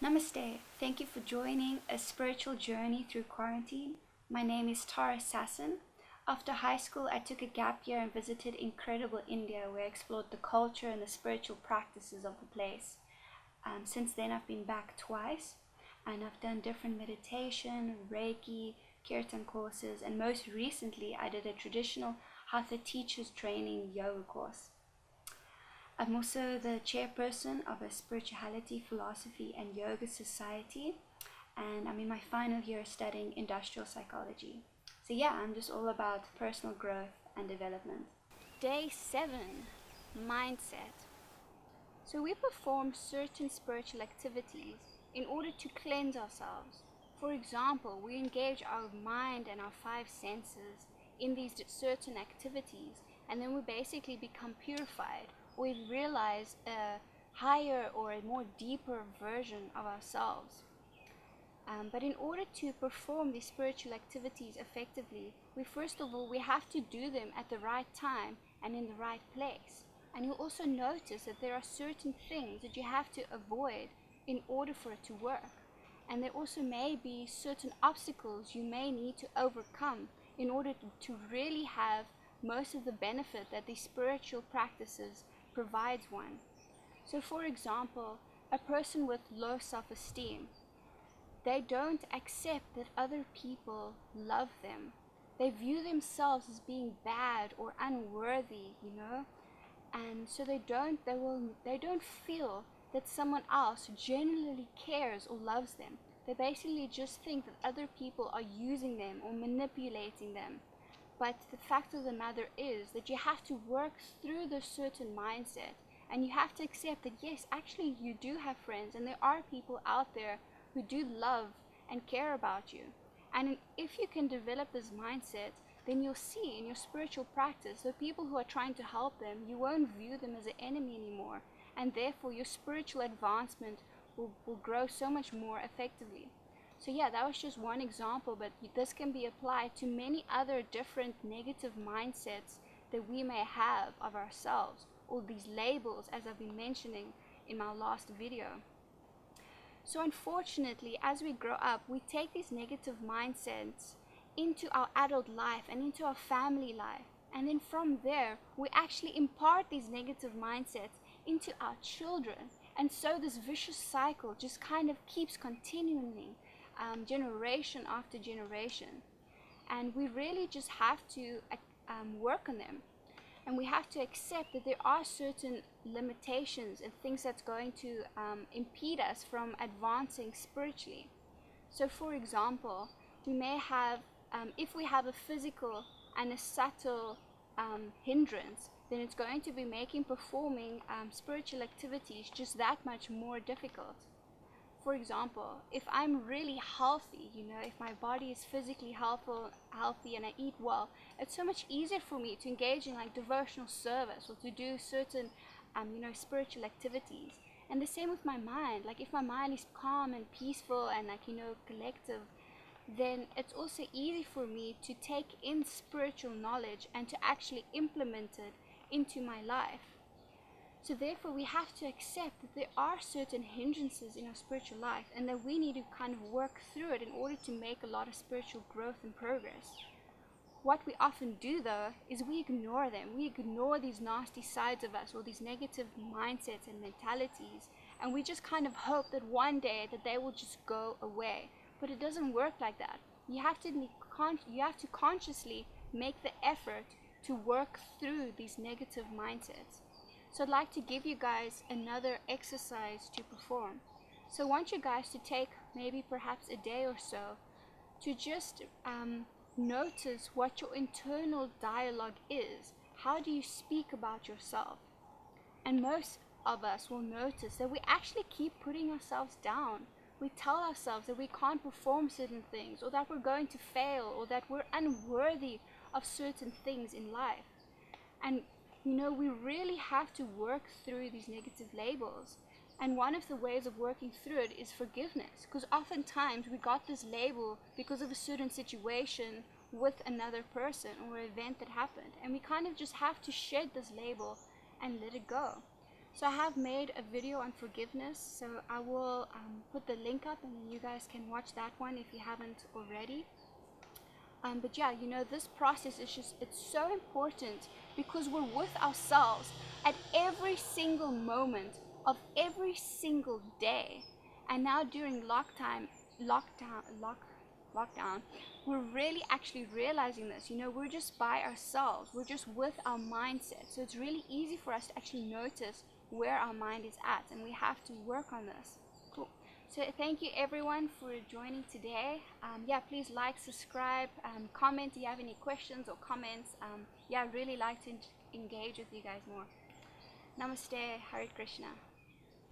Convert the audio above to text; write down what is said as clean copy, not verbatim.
Namaste. Thank you for joining a spiritual journey through quarantine. My name is Tara Sasson. After high school, I took a gap year and visited incredible India, where I explored the culture and the spiritual practices of the place. Since then, I've been back twice, and I've done different meditation, Reiki, Kirtan courses, and most recently, I did a traditional Hatha teacher's training yoga course. I'm also the chairperson of a spirituality, philosophy and yoga society, and I'm in my final year studying industrial psychology. So yeah, I'm just all about personal growth and development. Day 7, mindset. So we perform certain spiritual activities in order to cleanse ourselves. For example, we engage our mind and our 5 senses in these certain activities, and then we basically become purified. We realize a higher or a more deeper version of ourselves. But in order to perform these spiritual activities effectively, first of all, we have to do them at the right time and in the right place. And you'll also notice that there are certain things that you have to avoid in order for it to work. And there also may be certain obstacles you may need to overcome in order to really have most of the benefit that these spiritual practices provides one. So for example, a person with low self-esteem, they don't accept that other people love them. They view themselves as being bad or unworthy, and so they don't feel that someone else genuinely cares or loves them. They basically just think that other people are using them or manipulating them. But the fact of the matter is that you have to work through this certain mindset, and you have to accept that yes, actually you do have friends, and there are people out there who do love and care about you. And if you can develop this mindset, then you'll see in your spiritual practice the people who are trying to help them, you won't view them as an enemy anymore, and therefore your spiritual advancement will grow so much more effectively. So yeah, that was just one example, but this can be applied to many other different negative mindsets that we may have of ourselves, or these labels, as I've been mentioning in my last video. So unfortunately, as we grow up, we take these negative mindsets into our adult life and into our family life. And then from there, we actually impart these negative mindsets into our children. And so this vicious cycle just kind of keeps continuing, generation after generation. And we really just have to work on them. And we have to accept that there are certain limitations and things that's going to impede us from advancing spiritually. So for example, we may have, if we have a physical and a subtle hindrance, then it's going to be making performing spiritual activities just that much more difficult. For example, if I'm really healthy, if my body is physically healthy and I eat well, it's so much easier for me to engage in like devotional service or to do certain, spiritual activities. And the same with my mind. Like if my mind is calm and peaceful and collective, then it's also easy for me to take in spiritual knowledge and to actually implement it into my life. So therefore we have to accept that there are certain hindrances in our spiritual life and that we need to kind of work through it in order to make a lot of spiritual growth and progress. What we often do though is we ignore them. We ignore these nasty sides of us or these negative mindsets and mentalities, and we just kind of hope that one day that they will just go away. But it doesn't work like that. You have to consciously make the effort to work through these negative mindsets. So I'd like to give you guys another exercise to perform. So I want you guys to take maybe perhaps a day or so to just notice what your internal dialogue is. How do you speak about yourself? And most of us will notice that we actually keep putting ourselves down. We tell ourselves that we can't perform certain things, or that we're going to fail, or that we're unworthy of certain things in life. And we really have to work through these negative labels. And one of the ways of working through it is forgiveness. Because oftentimes we got this label because of a certain situation with another person or event that happened. And we kind of just have to shed this label and let it go. So I have made a video on forgiveness, so I will put the link up and then you guys can watch that one if you haven't already. But yeah, you know, this process is just, it's so important because we're with ourselves at every single moment of every single day. And now during lockdown, we're really actually realizing this. You know, we're just by ourselves, we're just with our mindset. So it's really easy for us to actually notice where our mind is at, and we have to work on this. Cool. So thank you everyone for joining today. Yeah, please like, subscribe, comment if you have any questions or comments. Yeah, I'd really like to engage with you guys more. Namaste, Hare Krishna.